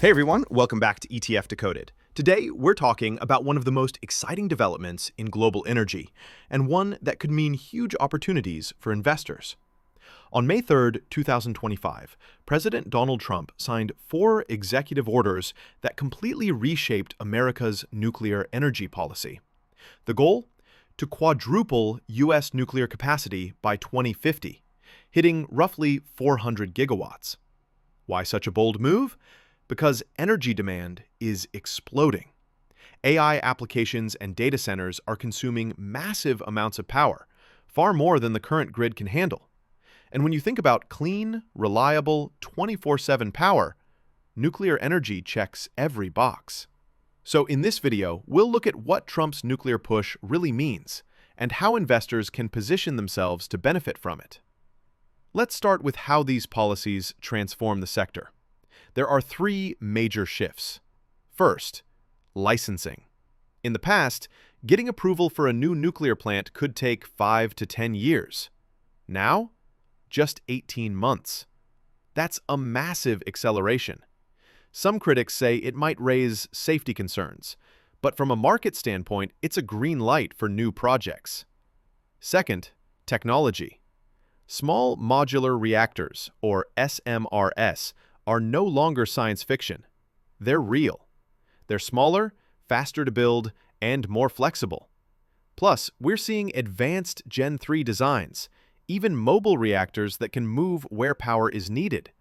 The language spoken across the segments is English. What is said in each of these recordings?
Hey everyone, welcome back to ETF Decoded. Today, we're talking about one of the most exciting developments in global energy, and one that could mean huge opportunities for investors. On May 3, 2025, President Donald Trump signed 4 executive orders that completely reshaped America's nuclear energy policy. The goal? To quadruple U.S. nuclear capacity by 2050, hitting roughly 400 gigawatts. Why such a bold move? Because energy demand is exploding. AI applications and data centers are consuming massive amounts of power, far more than the current grid can handle. And when you think about clean, reliable, 24/7 power, nuclear energy checks every box. So in this video, we'll look at what Trump's nuclear push really means and how investors can position themselves to benefit from it. Let's start with how these policies transform the sector. There are 3 major shifts. First, licensing. In the past, getting approval for a new nuclear plant could take 5 to 10 years. Now, just 18 months. That's a massive acceleration. Some critics say it might raise safety concerns, but from a market standpoint, it's a green light for new projects. Second, technology. Small modular reactors, or SMRs, are no longer science fiction. They're real. They're smaller, faster to build, and more flexible. Plus, we're seeing advanced Gen 3 designs, even mobile reactors that can move where power is needed.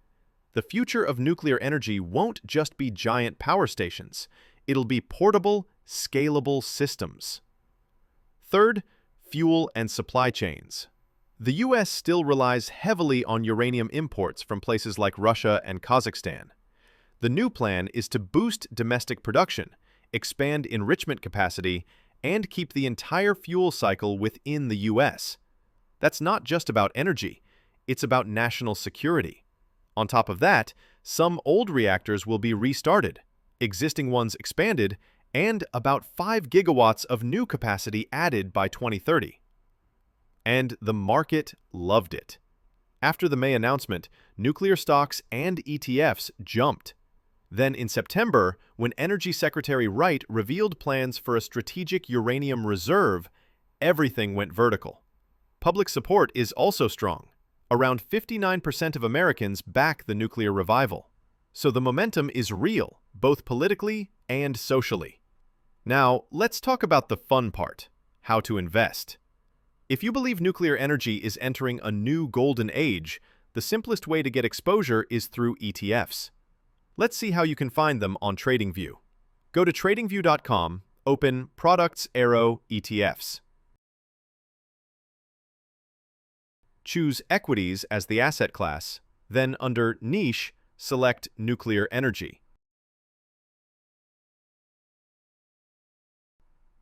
The future of nuclear energy won't just be giant power stations. It'll be portable, scalable systems. Third, fuel and supply chains. The U.S. still relies heavily on uranium imports from places like Russia and Kazakhstan. The new plan is to boost domestic production, expand enrichment capacity, and keep the entire fuel cycle within the U.S. That's not just about energy, it's about national security. On top of that, some old reactors will be restarted, existing ones expanded, and about 5 gigawatts of new capacity added by 2030. And the market loved it. After the May announcement, nuclear stocks and ETFs jumped. Then in September, when Energy Secretary Wright revealed plans for a strategic uranium reserve, everything went vertical. Public support is also strong. Around 59% of Americans back the nuclear revival. So the momentum is real, both politically and socially. Now, let's talk about the fun part, how to invest. If you believe nuclear energy is entering a new golden age, the simplest way to get exposure is through ETFs. Let's see how you can find them on TradingView. Go to tradingview.com, open Products Arrow ETFs. Choose Equities as the asset class, then under Niche, select Nuclear Energy.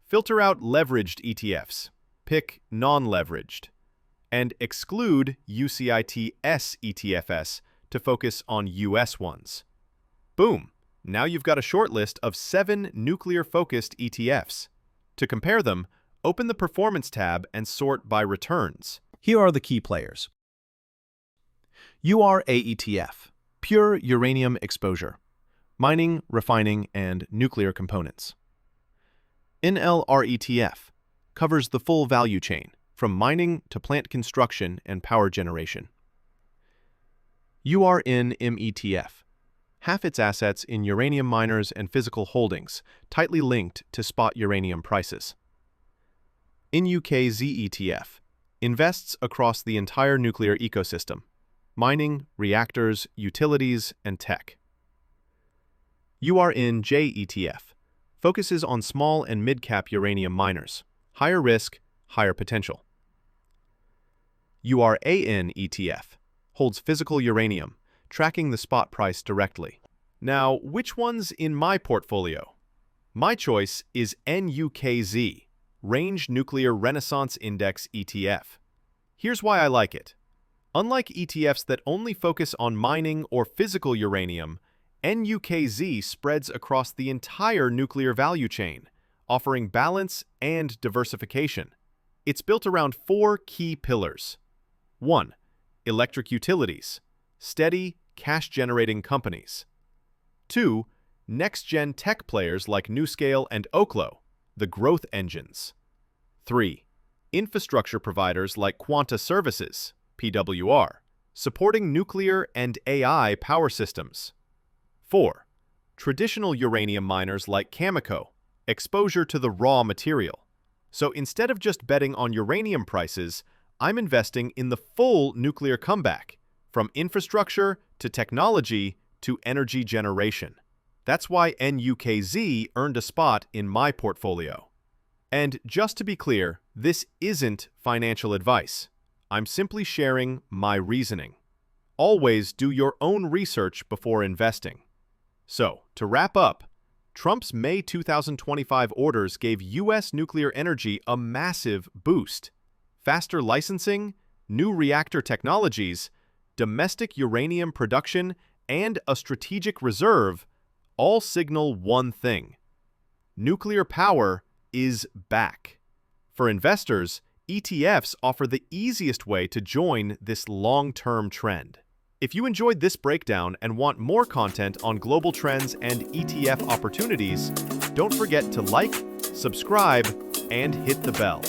Filter out leveraged ETFs. Pick non-leveraged, and exclude UCITS ETFs to focus on US ones. Boom! Now you've got a short list of 7 nuclear-focused ETFs. To compare them, open the Performance tab and sort by returns. Here are the key players. URA ETF, pure uranium exposure, mining, refining, and nuclear components. NLR ETF, covers the full value chain, from mining to plant construction and power generation. URNM ETF, half its assets in uranium miners and physical holdings, tightly linked to spot uranium prices. NUKZ ETF, invests across the entire nuclear ecosystem, mining, reactors, utilities, and tech. URNJ ETF, focuses on small and mid-cap uranium miners. Higher risk, higher potential. URAN ETF holds physical uranium, tracking the spot price directly. Now, which one's in my portfolio? My choice is NUKZ, Range Nuclear Renaissance Index ETF. Here's why I like it. Unlike ETFs that only focus on mining or physical uranium, NUKZ spreads across the entire nuclear value chain, offering balance and diversification. It's built around 4 key pillars. 1. Electric utilities. Steady, cash-generating companies. 2. Next-gen tech players like NuScale and Oklo, the growth engines. 3. Infrastructure providers like Quanta Services, PWR, supporting nuclear and AI power systems. 4. Traditional uranium miners like Cameco, exposure to the raw material. So instead of just betting on uranium prices, I'm investing in the full nuclear comeback, from infrastructure to technology to energy generation. That's why NUKZ earned a spot in my portfolio. And just to be clear, this isn't financial advice. I'm simply sharing my reasoning. Always do your own research before investing. So, to wrap up, Trump's May 2025 orders gave U.S. nuclear energy a massive boost. Faster licensing, new reactor technologies, domestic uranium production, and a strategic reserve all signal one thing: nuclear power is back. For investors, ETFs offer the easiest way to join this long-term trend. If you enjoyed this breakdown and want more content on global trends and ETF opportunities, don't forget to like, subscribe, and hit the bell.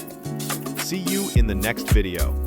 See you in the next video.